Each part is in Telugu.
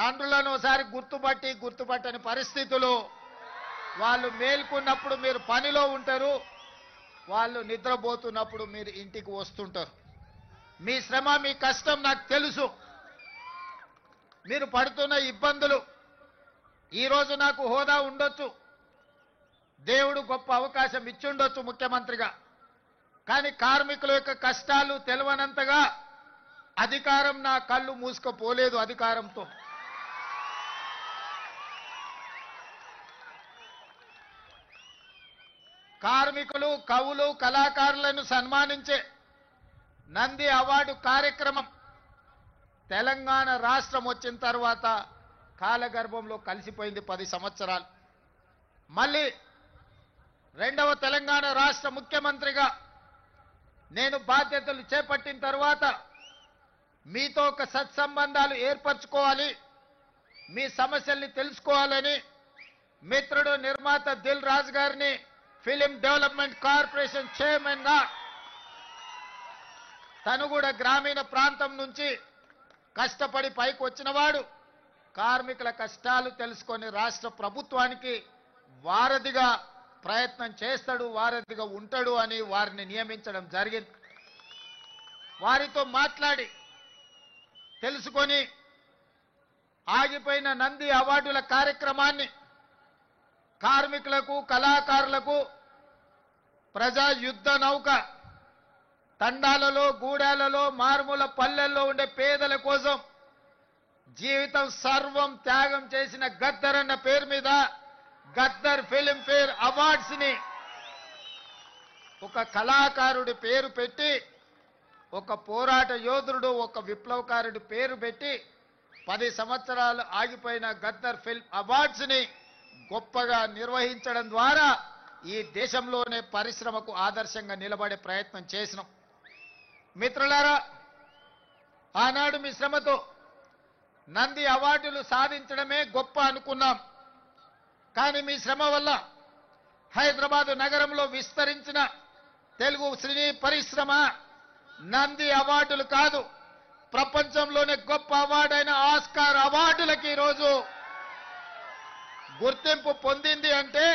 అండ్రులను ఒకసారి గుర్తుపట్టని పరిస్థితులు. వాళ్ళు మేల్కొన్నప్పుడు మీరు పనిలో ఉంటారు, వాళ్ళు నిద్రపోతున్నప్పుడు మీరు ఇంటికి వస్తుంటారు. మీ శ్రమ మీ కష్టం నాకు తెలుసు. మీరు పడుతున్న ఇబ్బందులు. ఈరోజు నాకు హోదా ఉండొచ్చు, దేవుడు గొప్ప అవకాశం ఇచ్చుండొచ్చు ముఖ్యమంత్రిగా. కానీ కార్మికుల యొక్క కష్టాలు తెలవనంతగా అధికారం నా కళ్ళు మూసుకుపోలేదు. అధికారంతో కార్మికులు, కవులు, కళాకారులను సన్మానించే నంది అవార్డు కార్యక్రమం తెలంగాణ రాష్ట్రం వచ్చిన తర్వాత కాలగర్భంలో కలిసిపోయింది 10 సంవత్సరాలు. మళ్ళీ రెండవ తెలంగాణ రాష్ట్ర ముఖ్యమంత్రిగా నేను బాధ్యతలు చేపట్టిన తర్వాత మీతో ఒక సత్సంబంధాలు ఏర్పరచుకోవాలి, మీ సమస్యల్ని తెలుసుకోవాలని మిత్రుడు నిర్మాత దిల్ రాజు గారిని ఫిలిం డెవలప్మెంట్ కార్పొరేషన్ చైర్మన్ గా, తను కూడా గ్రామీణ ప్రాంతం నుంచి కష్టపడి పైకి వచ్చినవాడు, కార్మికుల కష్టాలు తెలుసుకొని రాష్ట్ర ప్రభుత్వానికి వారధిగా ప్రయత్నం చేస్తాడు, వారధిగా ఉంటాడు అని వారిని నియమించడం జరిగింది. వారితో మాట్లాడి తెలుసుకొని ఆగిపోయిన నంది అవార్డుల కార్యక్రమాన్ని కార్మికులకు, కళాకారులకు ప్రజా యుద్ధ నౌక తండాలలో, గూడాలలో, మారుమూల పల్లెల్లో ఉండే పేదల కోసం జీవితం సర్వం త్యాగం చేసిన గద్దర్ అన్న పేరు మీద గద్దర్ ఫిల్మ్ ఫేర్ అవార్డ్స్ ని ఒక కళాకారుడి పేరు పెట్టి, ఒక పోరాట యోధుడు, ఒక విప్లవకారుడి పేరు పెట్టి 10 సంవత్సరాలు ఆగిపోయిన గద్దర్ ఫిల్మ్ అవార్డ్స్ ని గొప్పగా నిర్వహించడం ద్వారా ఈ దేశంలోనే పరిశ్రమకు ఆదర్శంగా నిలబడే ప్రయత్నం చేసినాం. మిత్రులారా, ఆనాడు మీ శ్రమతో నంది అవార్డులు సాధించడమే గొప్ప అనుకున్నాం. కానీ మీ శ్రమ వల్ల హైదరాబాద్ నగరంలో విస్తరించిన తెలుగు సినీ పరిశ్రమ నంది అవార్డులు కాదు, ప్రపంచంలోనే గొప్ప అవార్డైన ఆస్కార్ అవార్డులకి ఈరోజు గుర్తింపు పొందింది. అంటే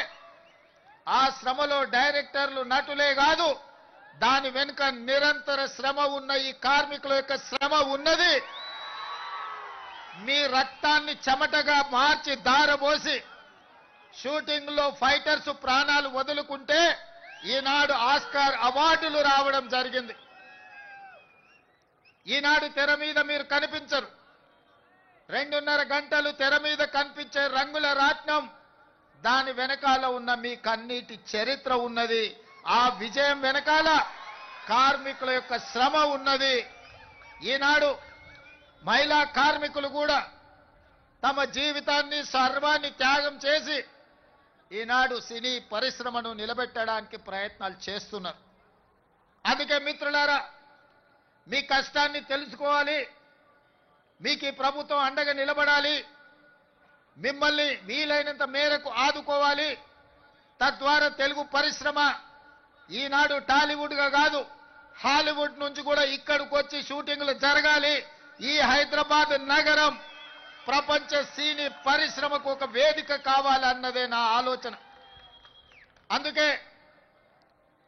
ఆ శ్రమలో డైరెక్టర్లు, నటులే కాదు, దాని వెనుక నిరంతర శ్రమ ఉన్న ఈ కార్మికుల యొక్క శ్రమ ఉన్నది. మీ రక్తాన్ని చెమటగా మార్చి దారబోసి షూటింగ్ లో ఫైటర్స్ ప్రాణాలు వదులుకుంటే ఈనాడు ఆస్కార్ అవార్డులు రావడం జరిగింది. ఈనాడు తెర మీద మీరు కనిపించరు, 2.5 గంటలు తెర మీద కనిపించే రంగుల రాట్నం, దాని వెనకాల ఉన్న మీ కన్నీటి చరిత్ర ఉన్నది. ఆ విజయం వెనకాల కార్మికుల యొక్క శ్రమ ఉన్నది. ఈనాడు మహిళా కార్మికులు కూడా తమ జీవితాన్ని, సర్వాన్ని త్యాగం చేసి ఈనాడు సినీ పరిశ్రమను నిలబెట్టడానికి ప్రయత్నాలు చేస్తున్నారు. అందుకే మిత్రులారా, మీ కష్టాన్ని తెలుసుకోవాలి, మీకు ఈ ప్రభుత్వం అండగా నిలబడాలి, మిమ్మల్ని వీలైనంత మేరకు ఆదుకోవాలి. తద్వారా తెలుగు పరిశ్రమ ఈనాడు టాలీవుడ్గా కాదు, హాలీవుడ్ నుంచి కూడా ఇక్కడికి వచ్చి షూటింగ్లు జరగాలి. ఈ హైదరాబాద్ నగరం ప్రపంచ సినీ పరిశ్రమకు ఒక వేదిక కావాలన్నదే నా ఆలోచన. అందుకే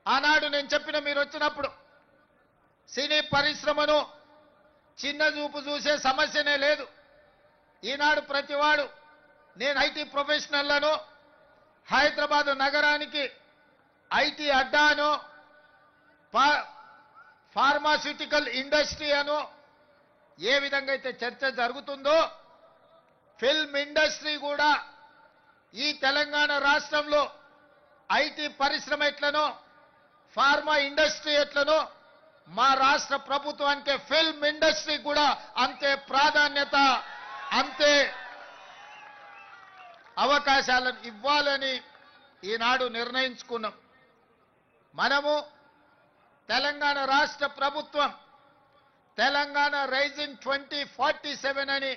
ఆనాడు నేను చెప్పిన, మీరు వచ్చినప్పుడు సినీ పరిశ్రమను చిన్న చూపు చూసే సమస్యనే లేదు. ఈనాడు ప్రతివాడు, నేను ఐటీ ప్రొఫెషనల్లను, హైదరాబాద్ నగరానికి ఐటీ అడ్డాను, ఫార్మాస్యూటికల్ ఇండస్ట్రీ అను ఏ విధంగా అయితే చర్చ జరుగుతుందో, ఫిల్మ్ ఇండస్ట్రీ కూడా ఈ తెలంగాణ రాష్ట్రంలో ఐటీ పరిశ్రమ ఎట్లనో, ఫార్మా ఇండస్ట్రీ ఎట్లనో, మా రాష్ట్ర ప్రభుత్వానికి ఫిల్మ్ ఇండస్ట్రీ కూడా అంతే ప్రాధాన్యత, అంతే అవకాశాలను ఇవ్వాలని ఈనాడు నిర్ణయించుకున్నాం. మనము తెలంగాణ రాష్ట్ర ప్రభుత్వం తెలంగాణ రైజింగ్ 2047 అని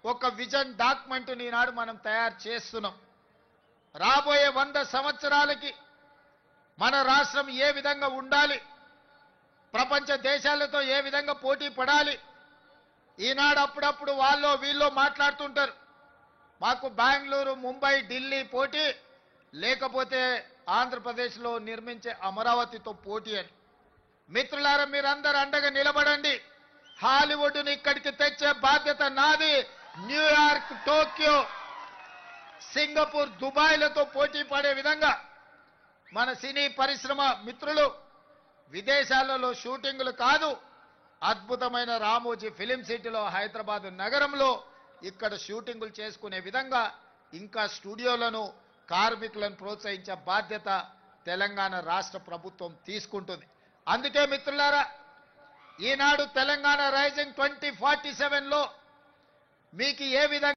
ఒక విజన్ డాక్యుమెంట్ ఈనాడు మనం తయారు చేస్తున్నాం. రాబోయే 100 సంవత్సరాలకి మన రాష్ట్రం ఏ విధంగా ఉండాలి, ప్రపంచ దేశాలతో ఏ విధంగా పోటీ పడాలి, ఈనాడు అప్పుడప్పుడు వాళ్ళు వీళ్ళు మాట్లాడుతుంటారు, మాకు బెంగళూరు, ముంబై, ఢిల్లీ పోటీ, లేకపోతే ఆంధ్రప్రదేశ్లో నిర్మించే అమరావతితో పోటీ అని. మిత్రులారా, మీరందరూ అండగా నిలబడండి. హాలీవుడ్ని ఇక్కడికి తెచ్చే బాధ్యత నాది. న్యూయార్క్, టోక్యో, సింగపూర్, దుబాయ్లతో పోటీ పడే విధంగా మన సినీ పరిశ్రమ మిత్రులు విదేశాలలో షూటింగులు కాదు, అద్భుతమైన రామోజీ ఫిలిం సిటీలో, హైదరాబాద్ నగరంలో ఇక్కడ షూటింగులు చేసుకునే విధంగా ఇంకా స్టూడియోలను, కార్మికులను ప్రోత్సహించే బాధ్యత తెలంగాణ రాష్ట్ర ప్రభుత్వం తీసుకుంటుంది. అందుకే మిత్రులారా, ఈనాడు తెలంగాణ రైజింగ్ 2047లో మీకు ఏ విధంగా